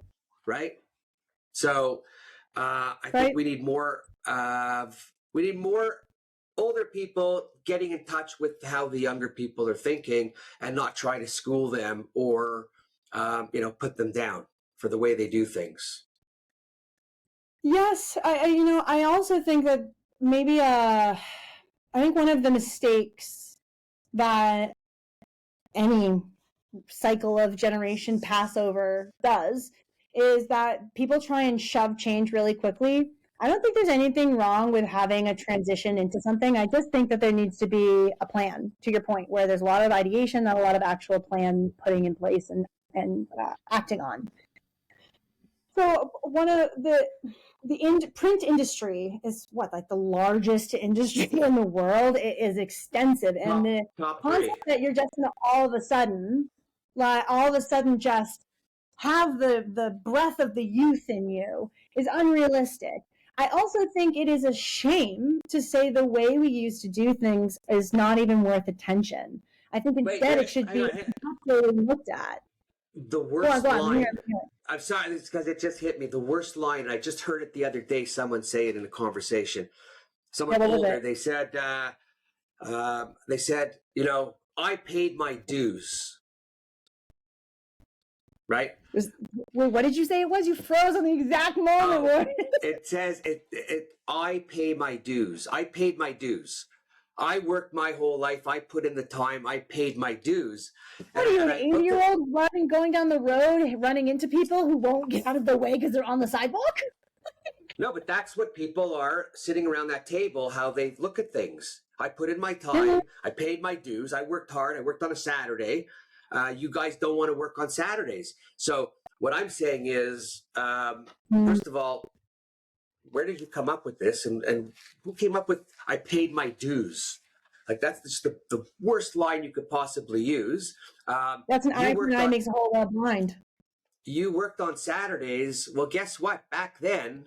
right? So I think we need more older people getting in touch with how the younger people are thinking, and not try to school them or put them down for the way they do things. Yes, I also think that maybe I think one of the mistakes that any cycle of generation Passover does is that people try and shove change really quickly. I don't think there's anything wrong with having a transition into something. I just think that there needs to be a plan, to your point, where there's a lot of ideation, not a lot of actual plan putting in place and acting on. So one of the print industry is like the largest industry in the world. It is extensive, and the concept that you're just going to all of a sudden just have the breath of the youth in you is unrealistic. I also think it is a shame to say the way we used to do things is not even worth attention. I think instead it should be looked at. The worst line. I'm sorry, it's because it just hit me. The worst line, I just heard it the other day, someone say it in a conversation. Someone older, they said, I paid my dues, right? What did you say it was? You froze on the exact moment. Oh, it says I pay my dues. I paid my dues. I worked my whole life. I put in the time. I paid my dues. What are you, an 80-year-old going down the road, running into people who won't get out of the way because they're on the sidewalk? No, but that's what people are sitting around that table, how they look at things. I put in my time. I paid my dues. I worked hard. I worked on a Saturday. You guys don't want to work on Saturdays. So what I'm saying is, first of all, where did you come up with this? And who came up with, I paid my dues? Like, that's just the worst line you could possibly use. That's an eye for an eye makes a whole lot blind. You worked on Saturdays. Well, guess what? Back then,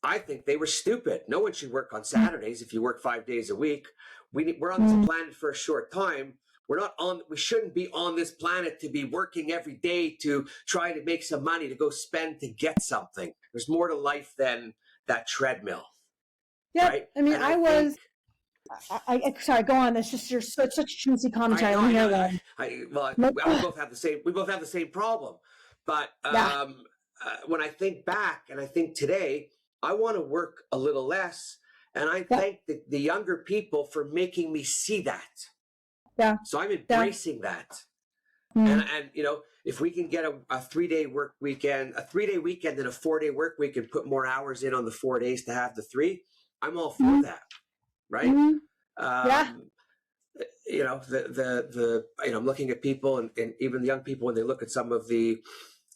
I think they were stupid. No one should work on Saturdays if you work 5 days a week. We're on this planet for a short time. We shouldn't be on this planet to be working every day to try to make some money to go spend to get something. There's more to life than that treadmill. Yeah, right? I mean, sorry, go on. That's just such juicy commentary. We both have the same problem. But when I think back and I think today, I want to work a little less, and I thank the younger people for making me see that. Yeah. So I'm embracing that. And if we can get a 3-day work weekend, a 3-day weekend and a 4-day work week, and put more hours in on the 4 days to have the 3, I'm all for that. Right. I'm looking at people and even young people, when they look at some of the,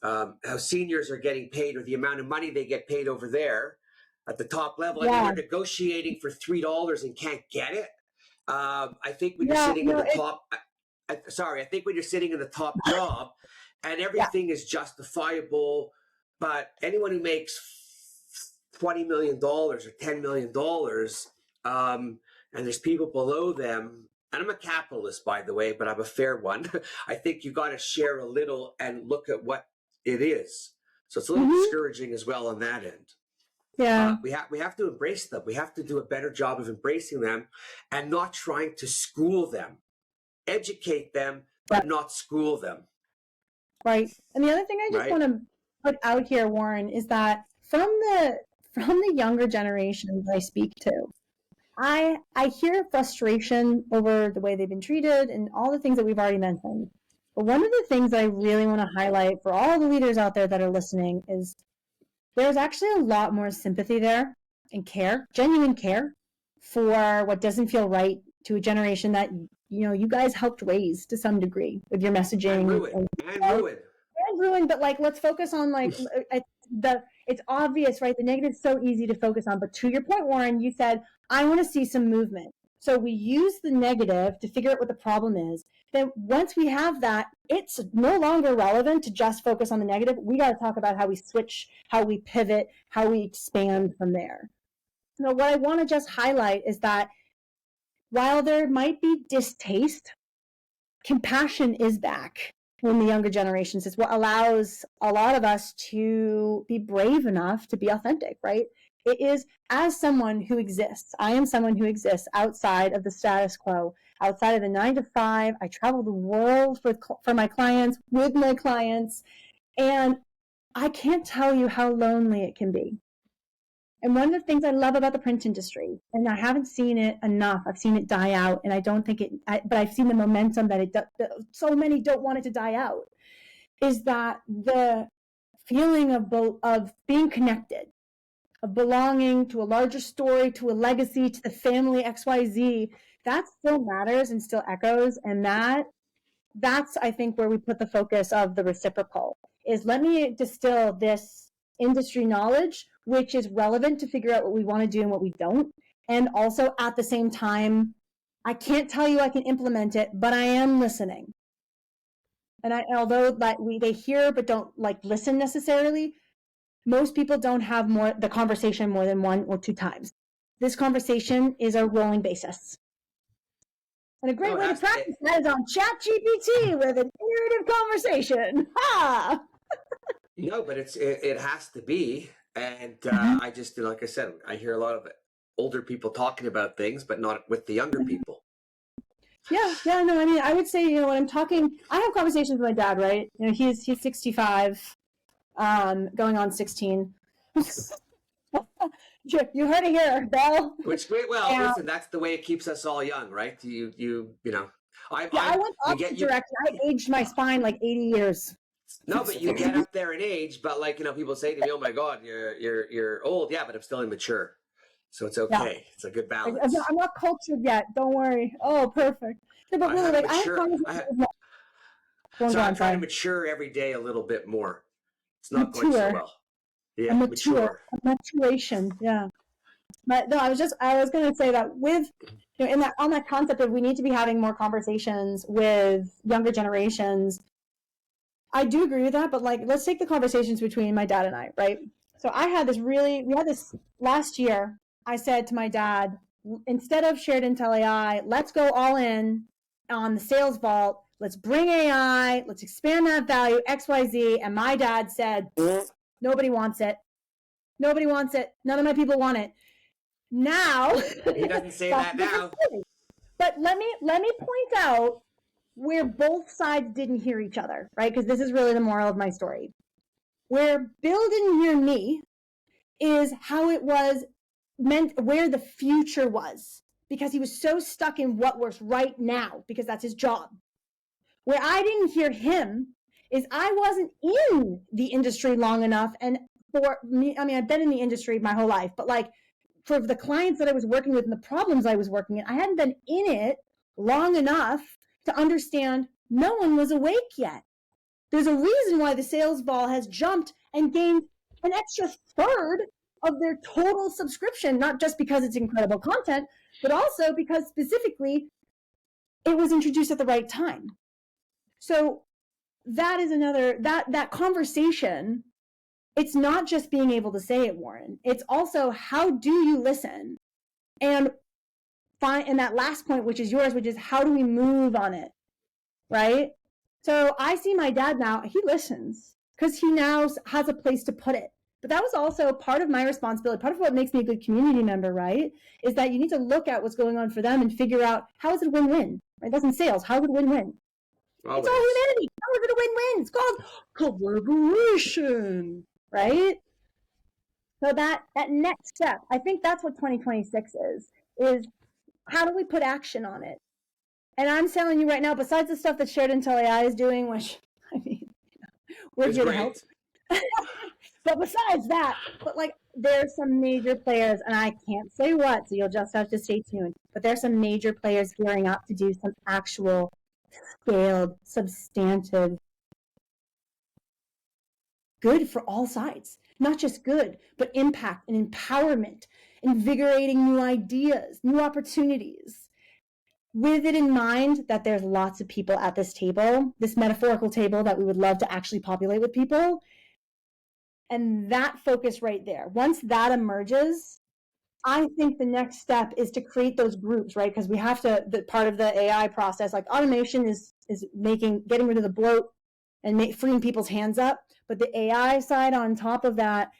how seniors are getting paid or the amount of money they get paid over there at the top level. I mean, they're negotiating for $3 and can't get it. I think when you're sitting in the top, I think when you're sitting in the top job and everything is justifiable, but anyone who makes $20 million or $10 million, and there's people below them, and I'm a capitalist, by the way, but I'm a fair one. I think you got to share a little and look at what it is. So it's a little discouraging as well on that end. Yeah, we have to embrace them. We have to do a better job of embracing them and not trying to school them. Educate them, but not school them. Right. And the other thing I just want to put out here, Warren, is that from the younger generations I speak to, I hear frustration over the way they've been treated and all the things that we've already mentioned. But one of the things I really want to highlight for all the leaders out there that are listening is there's actually a lot more sympathy there and care, genuine care for what doesn't feel right to a generation that, you guys helped raise to some degree with your messaging. And ruin, but let's focus on it's obvious, right? The negative is so easy to focus on. But to your point, Warren, you said, I want to see some movement. So we use the negative to figure out what the problem is. Then once we have that, it's no longer relevant to just focus on the negative. We got to talk about how we switch, how we pivot, how we expand from there. So what I want to just highlight is that while there might be distaste, compassion is back in the younger generations. It's what allows a lot of us to be brave enough to be authentic, right? It is, as someone who exists, I am someone who exists outside of the status quo, outside of the 9-to-5. I travel the world for my clients, with my clients, and I can't tell you how lonely it can be. And one of the things I love about the print industry, and I haven't seen it enough, I've seen it die out, and I don't think but I've seen the momentum that so many don't want it to die out, is that the feeling of being connected, of belonging to a larger story, to a legacy, to the family XYZ, that still matters and still echoes. And that's, I think, where we put the focus of the reciprocal, is let me distill this industry knowledge, which is relevant to figure out what we want to do and what we don't. And also at the same time, I can't tell you I can implement it, but I am listening. And although they hear but don't listen necessarily, most people don't have the conversation more than 1 or 2 times. This conversation is a rolling basis. And a great way to practice that is on ChatGPT with an iterative conversation. Ha! No, but it has to be. And I just, like I said, I hear a lot of older people talking about things, but not with the younger people. No, I mean, I would say, when I'm talking, I have conversations with my dad, right? He's 65, going on 16. You heard it here, Belle. Which great. Well, And, listen, that's the way it keeps us all young, right? You know. I went You opposite get you. direction. I aged my spine like 80 years. No, but you get up there in age. But like people say to me, "Oh my God, you're old." Yeah, but I'm still immature, so it's okay. Yeah. It's a good balance. I'm not cultured yet. Don't worry. Oh, perfect. No, but really, I have conversations. I'm trying to mature every day a little bit more. It's not going so well. Yeah, mature. Maturation. Yeah. But no, I was going to say that with, on that concept of we need to be having more conversations with younger generations. I do agree with that, but let's take the conversations between my dad and I, right? So we had this last year. I said to my dad, instead of shared intel AI, let's go all in on the sales vault. Let's bring AI. Let's expand that value, XYZ. And my dad said, nobody wants it. Nobody wants it. None of my people want it. Now he doesn't say that now. But let me point out where both sides didn't hear each other, right? Because this is really the moral of my story. Where Bill didn't hear me is how it was meant, where the future was, because he was so stuck in what works right now, because that's his job. Where I didn't hear him is I wasn't in the industry long enough. And for me, I mean, I've been in the industry my whole life, but for the clients that I was working with and the problems I was working in, I hadn't been in it long enough to understand no one was awake yet. There's a reason why the sales vol has jumped and gained an extra third of their total subscription, not just because it's incredible content, but also because specifically it was introduced at the right time. So that is another, that conversation, it's not just being able to say it, Warren. It's also how do you listen? And that last point, which is yours, which is how do we move on it, right? So I see my dad now, he listens because he now has a place to put it. But that was also part of my responsibility. Part of what makes me a good community member, right, is that you need to look at what's going on for them and figure out how is it a win-win, right? That's in sales. How is it a win-win? Always. It's all humanity. How is it a win-win? It's called collaboration, right? So that next step, I think that's what 2026 is how do we put action on it? And I'm telling you right now, besides the stuff that Shared Intel AI is doing, which, I mean, we're here to help. But besides that, there's some major players, and I can't say what, so you'll just have to stay tuned. But there's some major players gearing up to do some actual scaled, substantive, good for all sides. Not just good, but impact and empowerment, invigorating new ideas, new opportunities. With it in mind that there's lots of people at this table, this metaphorical table that we would love to actually populate with people. And that focus right there, once that emerges, I think the next step is to create those groups, right? Because we have to, the part of the AI process, automation is getting rid of the bloat and freeing people's hands up. But the AI side on top of that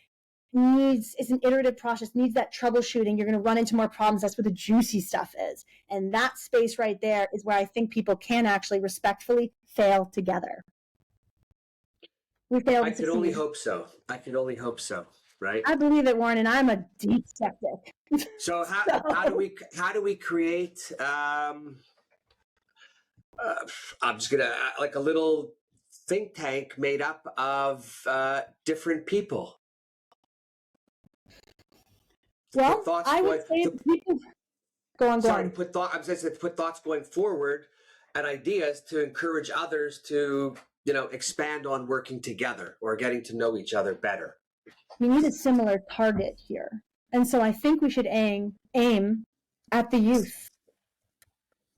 it's an iterative process, needs that troubleshooting. You're going to run into more problems. That's where the juicy stuff is. And that space right there is where I think people can actually respectfully fail together. We failed. I could only hope so. Right. I believe it, Warren, and I'm a deep skeptic. So how do we create? I'm just gonna a little think tank made up of different people. Well, I would say people go on. To put thoughts going forward and ideas to encourage others to expand on working together or getting to know each other better. We need a similar target here. And so I think we should aim at the youth.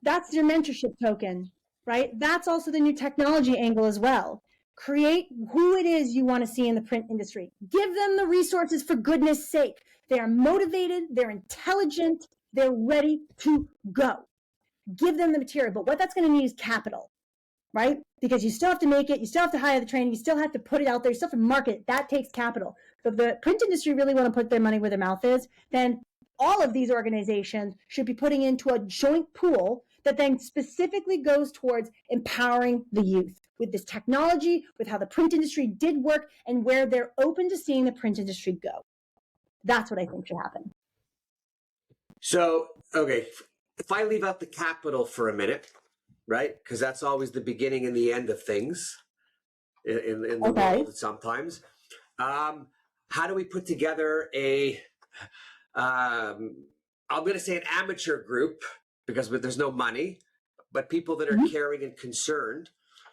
That's your mentorship token, right? That's also the new technology angle as well. Create who it is you want to see in the print industry. Give them the resources for goodness sake. They are motivated, they're intelligent, they're ready to go. Give them the material, but what that's going to need is capital, right? Because you still have to make it, you still have to hire the training, you still have to put it out there, you still have to market it. That takes capital. So if the print industry really want to put their money where their mouth is, then all of these organizations should be putting into a joint pool that then specifically goes towards empowering the youth with this technology, with how the print industry did work, and where they're open to seeing the print industry go. That's what I think should happen. So, okay, if I leave out the capital for a minute, right? Because that's always the beginning and the end of things in the world sometimes. How do we put together I'm going to say an amateur group, because there's no money, but people that are caring and concerned,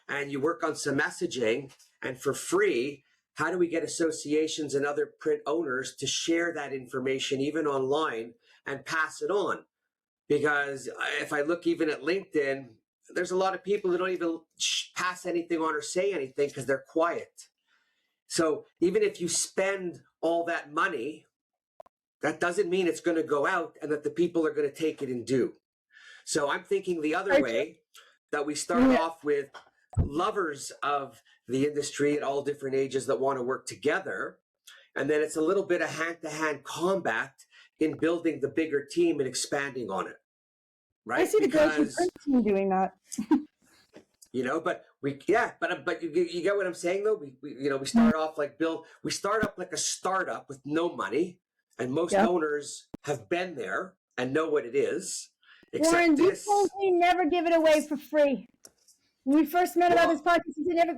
and you work on some messaging, and for free, how do we get associations and other print owners to share that information, even online, and pass it on? Because if I look even at LinkedIn, there's a lot of people who don't even pass anything on or say anything because they're quiet. So even if you spend all that money, that doesn't mean it's going to go out and that the people are going to take it and do. So I'm thinking the other way, that we start off with lovers of the industry at all different ages that want to work together. And then it's a little bit of hand-to-hand combat in building the bigger team and expanding on it. Right? I see the grocery print team doing that. But you get what I'm saying though? We start off like we start up like a startup with no money, and most owners have been there and know what it is. Warren, you told me never give it away for free. When we first met about this podcast, you said never.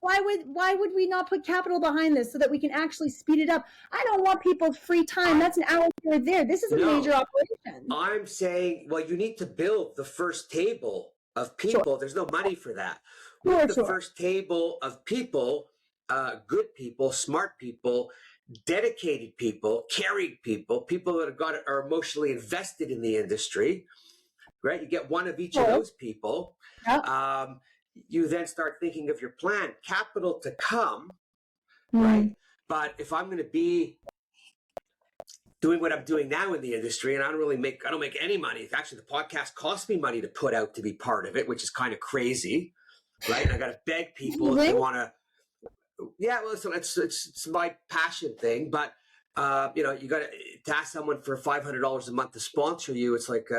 Why would we not put capital behind this so that we can actually speed it up? I don't want people's free time. That's an hour here or there. This is a major operation. I'm saying, you need to build the first table of people. Sure. There's no money for that. The first table of people, good people, smart people, dedicated people, caring people, people that are emotionally invested in the industry, right? You get one of each of those people. Yep. You then start thinking of your plan, capital to come, right? But if I'm going to be doing what I'm doing now in the industry, and I don't make any money. Actually, the podcast costs me money to put out to be part of it, which is kind of crazy, right? And I got to beg people if they want to. Yeah, well, so it's my passion thing, but you got to ask someone for $500 a month to sponsor you. It's like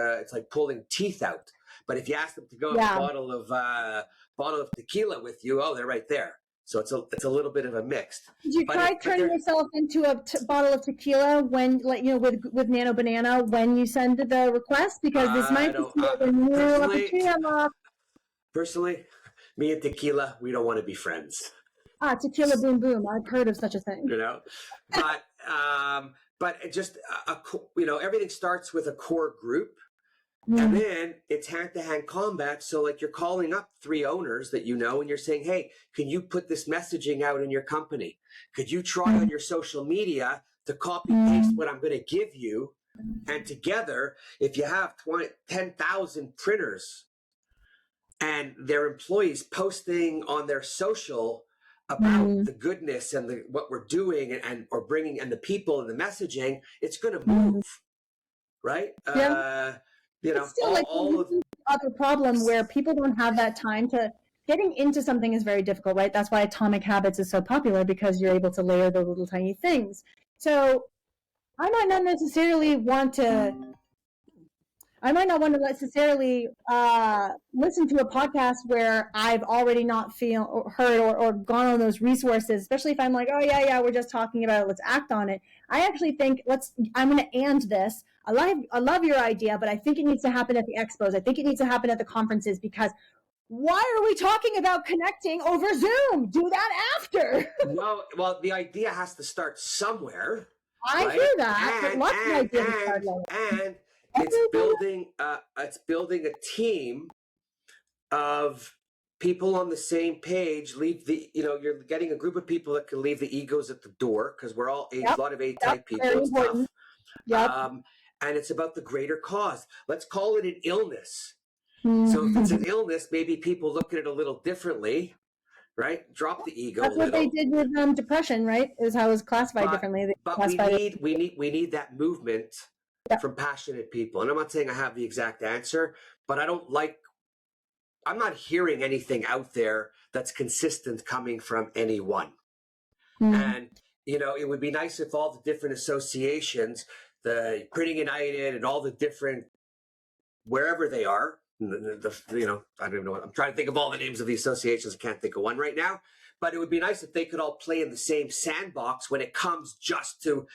pulling teeth out. But if you ask them to go a bottle of tequila with you, they're right there. So it's a little bit of a mix. Did you try turning yourself into a bottle of tequila when, with Nano Banana when you send the request? Because this might be the new opportunity. Personally, me and tequila, we don't want to be friends. Tequila boom boom. I've heard of such a thing. But it just everything starts with a core group. And then it's hand-to-hand combat. So like you're calling up 3 owners that you know, and you're saying, hey, can you put this messaging out in your company? Could you try on your social media to copy paste what I'm going to give you? And together, if you have 10,000 printers and their employees posting on their social about the goodness and what we're doing and the people and the messaging, it's going to move, right? It's still other problem where people don't have that time to getting into something is very difficult, right? That's why Atomic Habits is so popular, because you're able to layer the little tiny things. So I might not necessarily want to necessarily listen to a podcast where I've already not heard or gone on those resources, especially if I'm like, we're just talking about it, let's act on it. I actually think I'm going to end this. I love your idea, but I think it needs to happen at the expos. I think it needs to happen at the conferences, because why are we talking about connecting over Zoom? Do that after. Well, the idea has to start somewhere. I hear that. And it's building a team of people on the same page. You're getting a group of people that can leave the egos at the door, because we're all a lot of A-type people. It's tough. Yep. And it's about the greater cause. Let's call it an illness. So if it's an illness, maybe people look at it a little differently, right? Drop the ego. That's what they did with depression, right? Is how it was classified differently. But we need that movement from passionate people. And I'm not saying I have the exact answer, but I'm not hearing anything out there that's consistent coming from anyone. And it would be nice if all the different associations, the Printing United and all the different, wherever they are, you know, I don't even know. I'm trying to think of all the names of the associations. I can't think of one right now. But it would be nice if they could all play in the same sandbox when it comes just to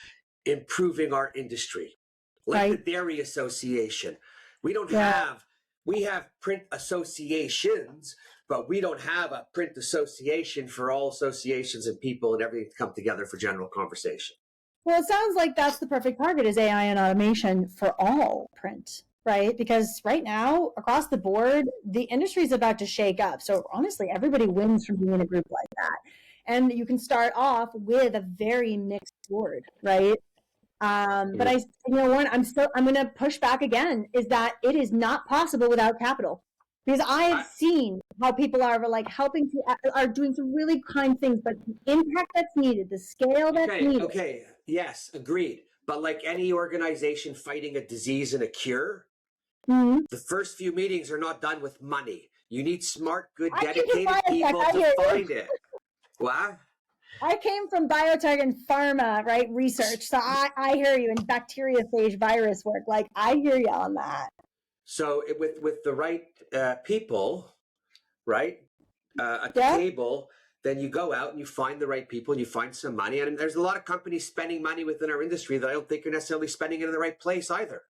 improving our industry. Like the Dairy Association. We don't have, we have print associations, but we don't have a print association for all associations and people and everything to come together for general conversation. Well, it sounds like that's the perfect target, is AI and automation for all print, right? Because right now, across the board, the industry is about to shake up. So honestly, everybody wins from being in a group like that. And you can start off with a very mixed board, right? But Warren, I'm going to push back again, is that it is not possible without capital. Because I have seen how people are like helping to, are doing some really kind things, but the impact that's needed, the scale that's needed. Okay, yes, agreed. But like any organization fighting a disease and a cure, the first few meetings are not done with money. You need smart, good, dedicated people to find it. What? I came from biotech and pharma, right? Research. So I hear you in bacteriophage virus work. Like, I hear you on that. So with the right people, right, at the table, then you go out and you find the right people and you find some money. And there's a lot of companies spending money within our industry that I don't think are necessarily spending it in the right place either.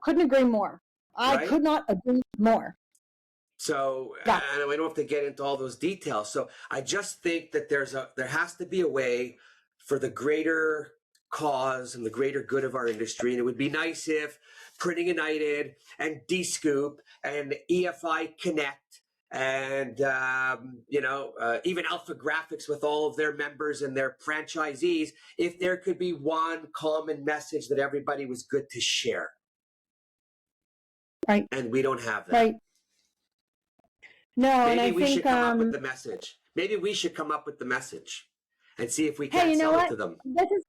Couldn't agree more. I could not agree more. So, and we don't have to get into all those details. So I just think that there has to be a way for the greater cause and the greater good of our industry. And it would be nice if Printing United and D-Scoop and EFI Connect and, even Alpha Graphics with all of their members and their franchisees, if there could be one common message that everybody was good to share. Right. And we don't have that. Right. No, maybe and I we think, should come up with the message. Maybe we should come up with the message and see if we can sell it to them. This is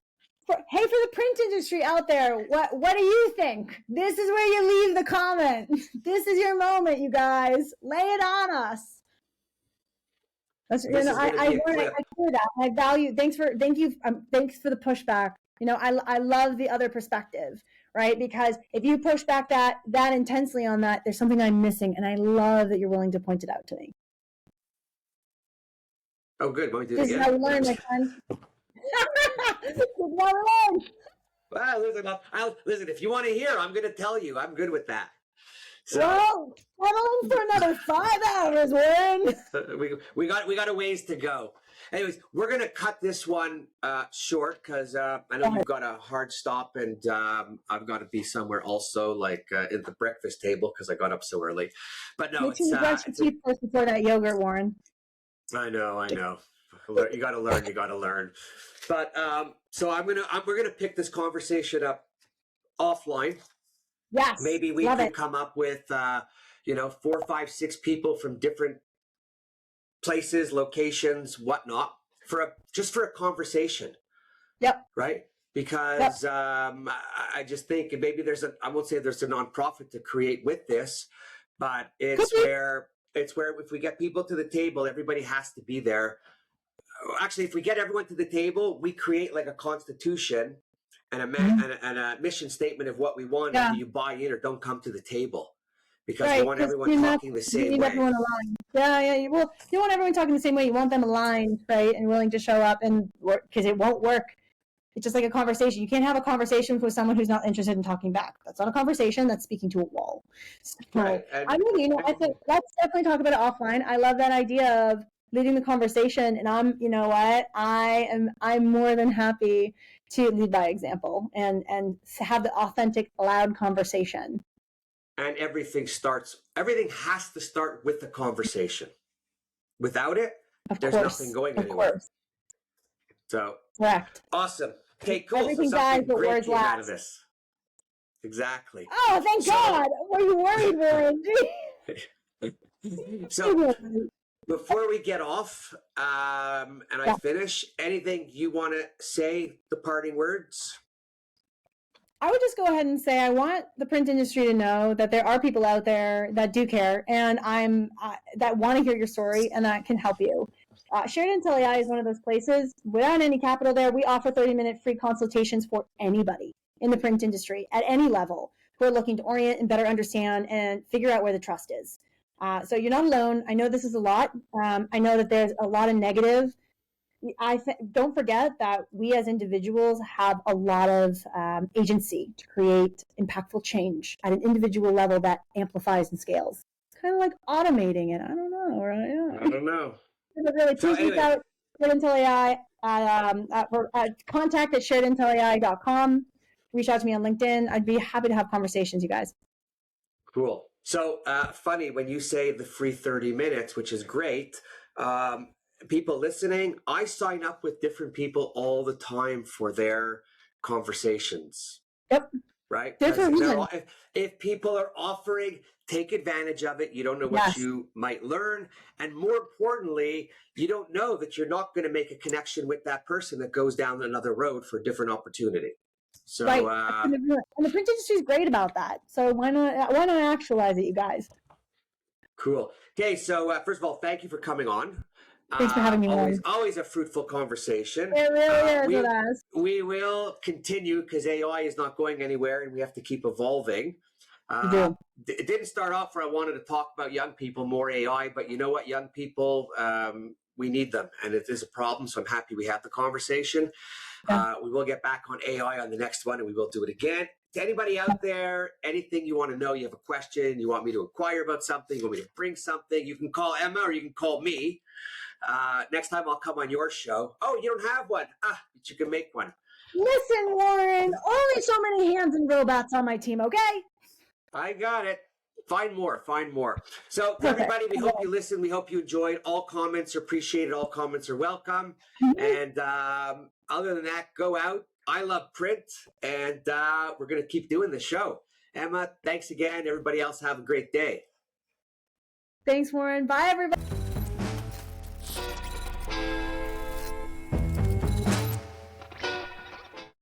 for the print industry out there, what do you think? This is where you leave the comment. This is your moment, you guys. Lay it on us. That's, I hear that. I value. Thanks for the pushback. I love the other perspective, right? Because if you push back that intensely on that, there's something I'm missing, and I love that you're willing to point it out to me. Oh, good. Why don't we do it again? This is how we learn, my friend. Well, listen, if you want to hear, I'm going to tell you. I'm good with that. So, well, settle in for another 5 hours, Warren. we got a ways to go. Anyways, we're going to cut this one short because I know you've got a hard stop, and I've got to be somewhere also, like at the breakfast table because I got up so early. But no, it's brush your teeth first before that yogurt, Warren. I know. You got to learn. But so we're gonna pick this conversation up offline. Yes. Maybe we could come up with 4, 5, 6 people from different places, locations, whatnot, just for a conversation. Yep. Right? Because I just think maybe I won't say there's a nonprofit to create with this, but it's where if we get people to the table, everybody has to be there. Actually, if we get everyone to the table, we create like a constitution and a mission statement of what we want. Yeah. Whether you buy in or don't come to the table, because we want everyone talking the same way. Everyone aligned. Yeah. Well, you want everyone talking the same way. You want them aligned, right, and willing to show up and work, because it won't work. It's just like a conversation. You can't have a conversation with someone who's not interested in talking back. That's not a conversation. That's speaking to a wall. So right. I think let's definitely talk about it offline. I love that idea of leading the conversation, and I'm more than happy to lead by example and have the authentic, loud conversation. And everything has to start with the conversation. Without it, there's nothing going anywhere. Of course. So correct. Awesome. Okay, cool. Everything dies, but words last. Out of this. Exactly. Oh, thank God. Were you worried, Warren? So before we get off and I finish, anything you want to say, the parting words? I would just go ahead and say I want the print industry to know that there are people out there that do care, and that want to hear your story and that can help you. Shared Intel AI is one of those places. Without any capital there, we offer 30-minute free consultations for anybody in the print industry at any level. who are looking to orient and better understand and figure out where the trust is. So you're not alone. I know this is a lot. I know that there's a lot of negative. Don't forget that we as individuals have a lot of agency to create impactful change at an individual level that amplifies and scales. It's kind of like automating it. I don't know, right? I don't know. But really, please reach out to Intel AI at contact@sharedintelai.com. Reach out to me on LinkedIn. I'd be happy to have conversations, you guys. Cool. So funny when you say the free 30 minutes, which is great. People listening, I sign up with different people all the time for their conversations. Yep. Right? Different if people are offering, take advantage of it. You don't know what you might learn. And more importantly, you don't know that you're not going to make a connection with that person that goes down another road for a different opportunity. So, and the print industry is great about that. So why not actualize it, you guys? Cool. Okay, so first of all, thank you for coming on. Thanks for having me on. Always a fruitful conversation. It really is. We will continue because AI is not going anywhere and we have to keep evolving. It didn't start off where I wanted to talk about young people, more AI, but you know what? Young people, we need them and it is a problem. So I'm happy we had the conversation. Yeah. We will get back on AI on the next one and we will do it again. To anybody out there, anything you want to know, you have a question, you want me to inquire about something, you want me to bring something, you can call Emma or you can call me. Next time I'll come on your show. Oh, you don't have one? But you can make one. Listen, Warren, only so many hands and robots on my team, okay? I got it. Find more. So everybody, we hope you listened. We hope you enjoyed. All comments are appreciated. All comments are welcome. Mm-hmm. And other than that, go out. I love print. And we're going to keep doing the show. Emma, thanks again. Everybody else have a great day. Thanks, Warren. Bye, everybody.